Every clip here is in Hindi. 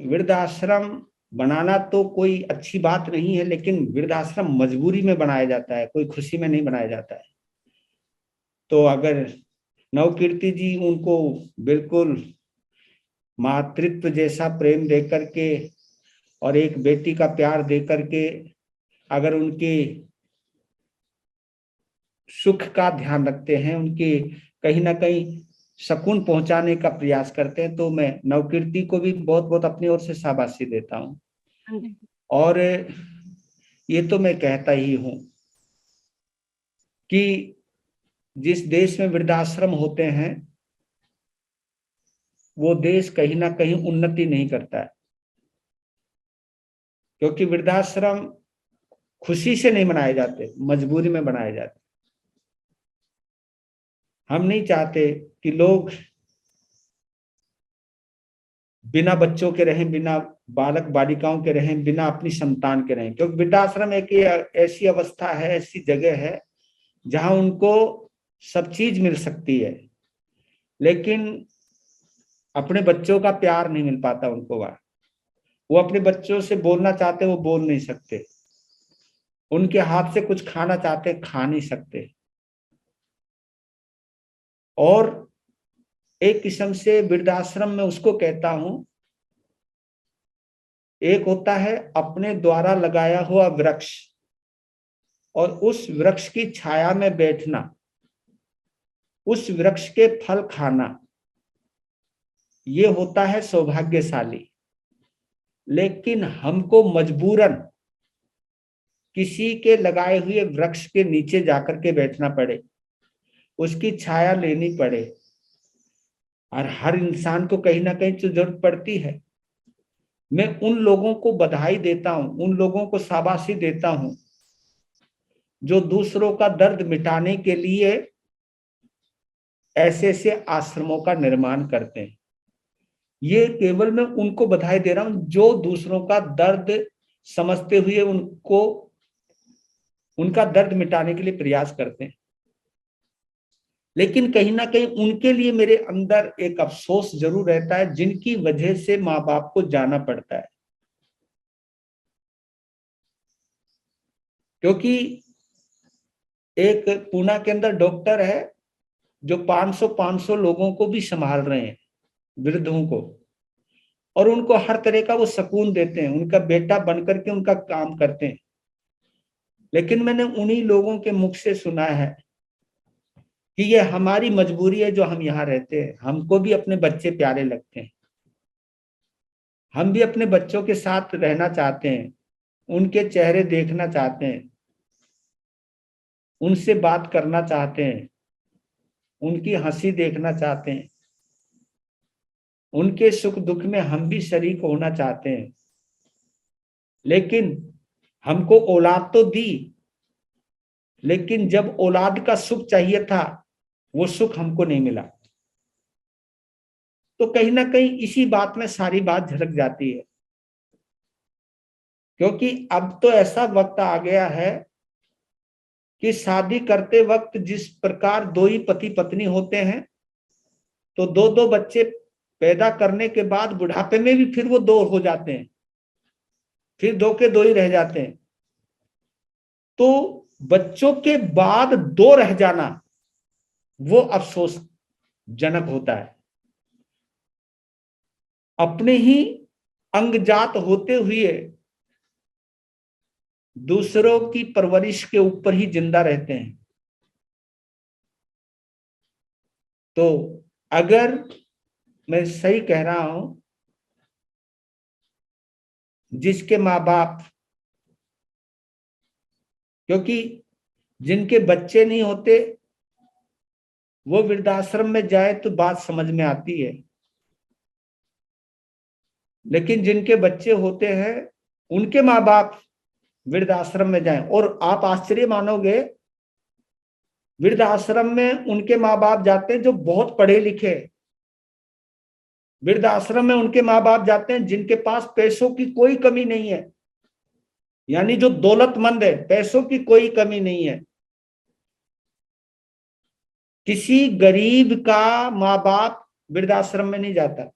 वृद्धाश्रम बनाना तो कोई अच्छी बात नहीं है, लेकिन वृद्धाश्रम मजबूरी में बनाया जाता है, कोई खुशी में नहीं बनाया जाता है। तो अगर नवकीर्ति जी उनको बिल्कुल मातृत्व जैसा प्रेम दे करके और एक बेटी का प्यार दे करके अगर उनके सुख का ध्यान रखते हैं, उनके कहीं ना कहीं सुकून पहुंचाने का प्रयास करते हैं, तो मैं नवकीर्ति को भी बहुत बहुत अपनी ओर से शाबाशी देता हूँ। हाँ जी। और ये तो मैं कहता ही हूँ कि जिस देश में वृद्धाश्रम होते हैं वो देश कहीं ना कहीं उन्नति नहीं करता है, क्योंकि वृद्धाश्रम खुशी से नहीं बनाए जाते, मजबूरी में बनाए जाते। हम नहीं चाहते कि लोग बिना बच्चों के रहें, बिना बालक बालिकाओं के रहें, बिना अपनी संतान के रहें, क्योंकि वृद्धाश्रम एक ऐसी अवस्था है, ऐसी जगह है जहां उनको सब चीज मिल सकती है, लेकिन अपने बच्चों का प्यार नहीं मिल पाता उनको। वो अपने बच्चों से बोलना चाहते, वो बोल नहीं सकते। उनके हाथ से कुछ खाना चाहते, खा नहीं सकते। और एक किस्म से वृद्धाश्रम में उसको कहता हूं, एक होता है अपने द्वारा लगाया हुआ वृक्ष और उस वृक्ष की छाया में बैठना, उस वृक्ष के फल खाना, ये होता है सौभाग्यशाली। लेकिन हमको मजबूरन किसी के लगाए हुए वृक्ष के नीचे जाकर के बैठना पड़े, उसकी छाया लेनी पड़े। और हर इंसान को कहीं ना कहीं तो जरूरत पड़ती है। मैं उन लोगों को बधाई देता हूं, उन लोगों को शाबाशी देता हूं जो दूसरों का दर्द मिटाने के लिए ऐसे ऐसे आश्रमों का निर्माण करते हैं। ये केवल मैं उनको बधाई दे रहा हूं जो दूसरों का दर्द समझते हुए उनको उनका दर्द मिटाने के लिए प्रयास करते हैं। लेकिन कहीं ना कहीं उनके लिए मेरे अंदर एक अफसोस जरूर रहता है जिनकी वजह से माँ बाप को जाना पड़ता है। क्योंकि एक पूना के अंदर डॉक्टर है जो 500 लोगों को भी संभाल रहे हैं, वृद्धों को, और उनको हर तरह का वो सुकून देते हैं, उनका बेटा बन करके उनका काम करते हैं। लेकिन मैंने उन्हीं लोगों के मुख से सुना है कि ये हमारी मजबूरी है जो हम यहाँ रहते हैं, हमको भी अपने बच्चे प्यारे लगते हैं, हम भी अपने बच्चों के साथ रहना चाहते हैं, उनके चेहरे देखना चाहते हैं, उनसे बात करना चाहते हैं, उनकी हंसी देखना चाहते हैं, उनके सुख दुख में हम भी शरीक होना चाहते हैं। लेकिन हमको औलाद तो दी, लेकिन जब औलाद का सुख चाहिए था वो सुख हमको नहीं मिला। तो कहीं ना कहीं इसी बात में सारी बात झलक जाती है। क्योंकि अब तो ऐसा वक्त आ गया है कि शादी करते वक्त जिस प्रकार दो ही पति पत्नी होते हैं, तो दो दो बच्चे पैदा करने के बाद बुढ़ापे में भी फिर वो दो हो जाते हैं, फिर दो के दो ही रह जाते हैं। तो बच्चों के बाद दो रह जाना वो अफसोसजनक होता है। अपने ही अंगजात होते हुए दूसरों की परवरिश के ऊपर ही जिंदा रहते हैं। तो अगर मैं सही कह रहा हूं, जिसके माँ बाप, क्योंकि जिनके बच्चे नहीं होते वो वृद्धाश्रम में जाए तो बात समझ में आती है, लेकिन जिनके बच्चे होते हैं उनके माँ बाप वृद्धाश्रम में जाएं, और आप आश्चर्य मानोगे, वृद्धाश्रम में उनके माँ बाप जाते हैं जो बहुत पढ़े लिखे, वृद्धाश्रम में उनके माँ बाप जाते हैं जिनके पास पैसों की कोई कमी नहीं है, यानी जो दौलतमंद है, पैसों की कोई कमी नहीं है। किसी गरीब का माँ बाप वृद्धाश्रम में नहीं जाता।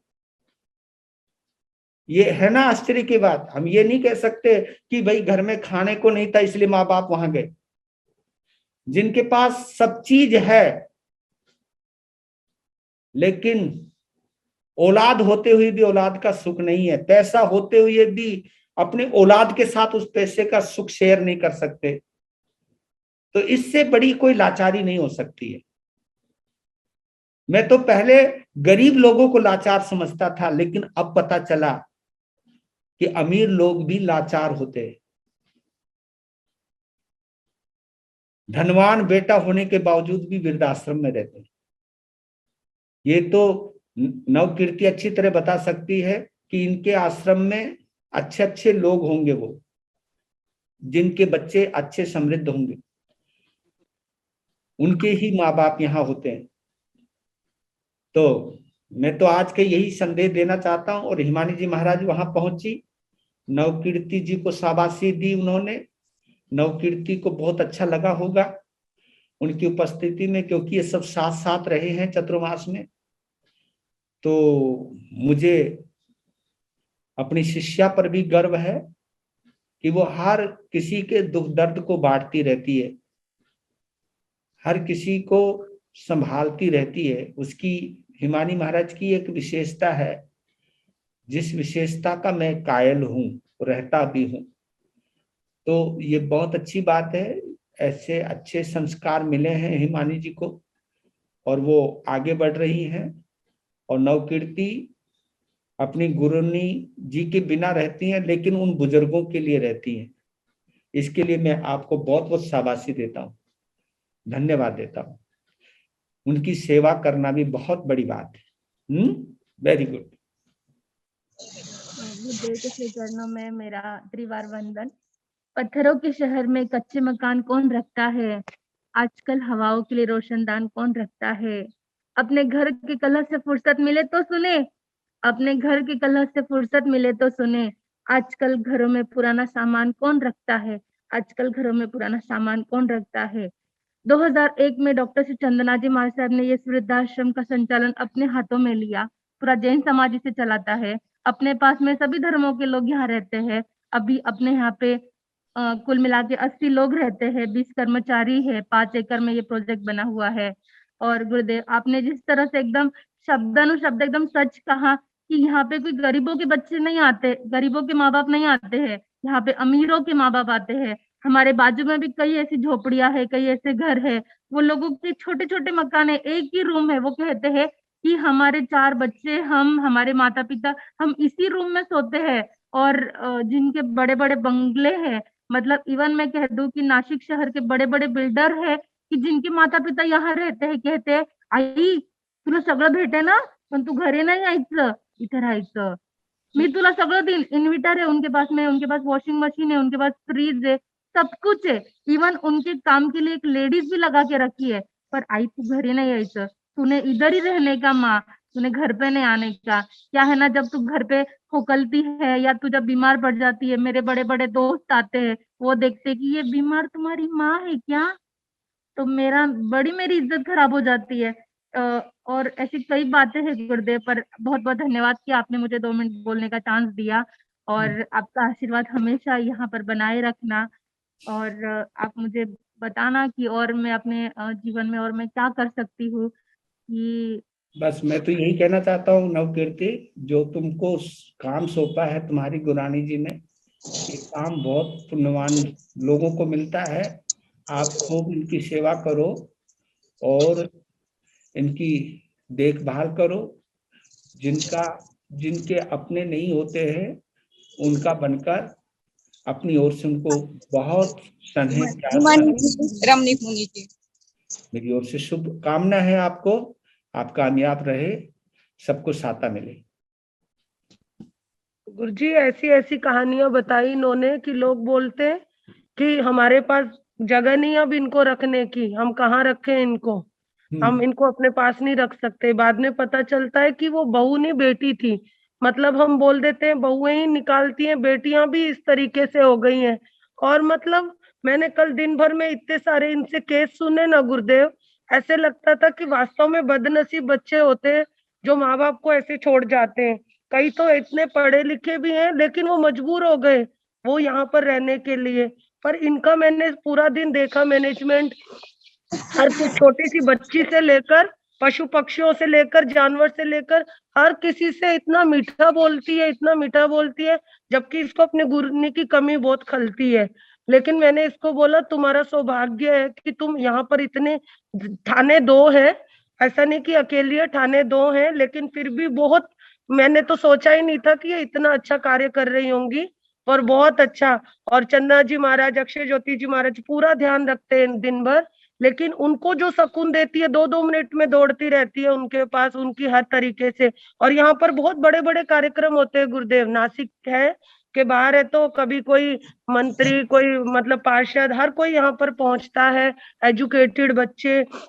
ये है ना आश्चर्य की बात। हम ये नहीं कह सकते कि भाई घर में खाने को नहीं था इसलिए माँ बाप वहां गए। जिनके पास सब चीज है लेकिन औलाद होते हुए भी औलाद का सुख नहीं है, पैसा होते हुए भी अपने औलाद के साथ उस पैसे का सुख शेयर नहीं कर सकते, तो इससे बड़ी कोई लाचारी नहीं हो सकती है। मैं तो पहले गरीब लोगों को लाचार समझता था, लेकिन अब पता चला कि अमीर लोग भी लाचार होते हैं। धनवान बेटा होने के बावजूद भी वृद्धाश्रम में रहते हैं। ये तो नवकीर्ति अच्छी तरह बता सकती है कि इनके आश्रम में अच्छे अच्छे लोग होंगे, वो जिनके बच्चे अच्छे समृद्ध होंगे, उनके ही माँ बाप यहाँ होते हैं। तो मैं तो आज के यही संदेश देना चाहता हूँ। और हिमानी जी महाराज वहां पहुंची, नवकीर्ति जी को शाबाशी दी उन्होंने। नवकीर्ति को बहुत अच्छा लगा होगा उनकी उपस्थिति में, क्योंकि ये सब साथ साथ रहे हैं चतुर्मास में। तो मुझे अपनी शिष्या पर भी गर्व है कि वो हर किसी के दुख दर्द को बांटती रहती है, हर किसी को संभालती रहती है। उसकी, हिमानी महाराज की एक विशेषता है, जिस विशेषता का मैं कायल हूं, रहता भी हूं। तो ये बहुत अच्छी बात है। ऐसे अच्छे संस्कार मिले हैं हिमानी जी को और वो आगे बढ़ रही हैं। और नवकीर्ति अपनी गुरुनी जी के बिना रहती हैं, लेकिन उन बुजुर्गों के लिए रहती हैं। इसके लिए मैं आपको बहुत बहुत शाबाशी देता हूँ, धन्यवाद देता हूँ। उनकी सेवा करना भी बहुत बड़ी बात है। Very good. गुरुदेव के श्री चरणों में मेरा त्रिवार वंदन। पत्थरों के शहर में कच्चे मकान कौन रखता है, आजकल हवाओं के लिए रोशनदान कौन रखता है। अपने घर की कलह से फुर्सत मिले तो सुने, अपने घर की कलह से फुर्सत मिले तो सुने। आजकल घरों में पुराना सामान कौन रखता है, आजकल घरों में पुराना सामान कौन रखता है। 2001 में डॉक्टर श्री चंदना जी महाराज साहब ने ये वृद्धाश्रम का संचालन अपने हाथों में लिया। पूरा जैन समाज इसे चलाता है। अपने पास में सभी धर्मों के लोग यहाँ रहते हैं। अभी अपने यहाँ पे कुल मिला के 80 लोग रहते हैं, 20 कर्मचारी है, 5 एकड़ में ये प्रोजेक्ट बना हुआ है। और गुरुदेव आपने जिस तरह से एकदम शब्दानुशब्द एकदम सच कहा कि यहाँ पे कोई गरीबों के बच्चे नहीं आते, गरीबों के माँ बाप नहीं आते हैं, यहाँ पे अमीरों के माँ बाप आते हैं। हमारे बाजू में भी कई ऐसी झोपड़ियां है, कई ऐसे घर है, वो लोगों के छोटे छोटे मकान है, एक ही रूम है। वो कहते हैं कि हमारे 4 बच्चे, हम, हमारे माता पिता, हम इसी रूम में सोते हैं। और जिनके बड़े बड़े बंगले हैं, मतलब इवन मैं कह दूं कि नासिक शहर के बड़े बड़े बिल्डर है की जिनके माता पिता यहाँ रहते हैं, कहते हैं आई तुला सगळं भेटे ना, पण तू घरी नाही यायचं, इथे राहायचं। मी तुला सगळं देईन, इन्व्हर्टर है उनके पास में, उनके पास वॉशिंग मशीन है, उनके पास फ्रिज है, सब कुछ है। इवन उनके काम के लिए एक लेडीज भी लगा के रखी है। पर आई तू घरी नहीं यायचं, तूने इधर ही रहने का माँ, तूने घर पे नहीं आने का। क्या है ना, जब तू घर पे होकलती है या तू जब बीमार पड़ जाती है, मेरे बड़े बड़े दोस्त आते हैं, वो देखते कि ये बीमार तुम्हारी माँ है क्या, तो मेरी इज्जत खराब हो जाती है। और ऐसी कई बातें हैं गुरुदेव। पर बहुत बहुत धन्यवाद कि आपने मुझे 2 मिनट बोलने का चांस दिया। और आपका आशीर्वाद हमेशा यहाँ पर बनाए रखना। और आप मुझे बताना कि और मैं अपने जीवन में और मैं क्या कर सकती हूँ कि बस मैं तो यही कहना चाहता हूँ नवकीर्ति, जो तुमको काम सौंपा है तुम्हारी गुरानी जी ने, ये काम बहुत पुण्यवान लोगों को मिलता है। आप खूब इनकी सेवा करो और इनकी देखभाल करो। जिनके अपने नहीं होते हैं उनका बनकर अपनी ओर से उनको बहुत स्नेह प्यार करो। मेरी ओर से शुभकामना है आपको, आप कामयाब रहे, सबको साता मिले। गुरुजी ऐसी ऐसी कहानियां बताई इन्होंने कि लोग बोलते कि हमारे पास जगह नहीं अब इनको रखने की, हम कहाँ रखें इनको, हम इनको अपने पास नहीं रख सकते। बाद में पता चलता है कि वो बहू नहीं बेटी थी। मतलब हम बोल देते हैं बहुएं ही निकालती हैं, बेटियां भी इस तरीके से हो गई हैं। और मतलब मैंने कल दिन भर में इतने सारे इनसे केस सुने ना गुरुदेव, ऐसे लगता था कि वास्तव में बदनसीब बच्चे होते हैं जो माँ बाप को ऐसे छोड़ जाते हैं। कई तो इतने पढ़े लिखे भी हैं लेकिन वो मजबूर हो गए वो यहाँ पर रहने के लिए। पर इनका मैंने पूरा दिन देखा मैनेजमेंट, हर छोटी सी बच्ची से लेकर पशु पक्षियों से लेकर जानवर से लेकर हर किसी से इतना मीठा बोलती है, इतना मीठा बोलती है, जबकि इसको अपने गुरु की कमी बहुत खलती है। लेकिन मैंने इसको बोला तुम्हारा सौभाग्य है कि तुम यहाँ पर इतने, थाने 2 है, ऐसा नहीं कि अकेली है, थाने 2 है, लेकिन फिर भी बहुत, मैंने तो सोचा ही नहीं था कि ये इतना अच्छा कार्य कर रही होंगी, पर बहुत अच्छा। और चंदा जी महाराज, अक्षय ज्योति जी महाराज पूरा ध्यान रखते हैं दिन भर, लेकिन उनको जो सुकून देती है 2-2 मिनट में दौड़ती रहती है उनके पास, उनकी हर तरीके से। और यहाँ पर बहुत बड़े बड़े कार्यक्रम होते हैं गुरुदेव, नासिक है के बाहर है तो कभी कोई मंत्री, कोई मतलब पार्षद, हर कोई यहाँ पर पहुंचता है, एजुकेटेड बच्चे,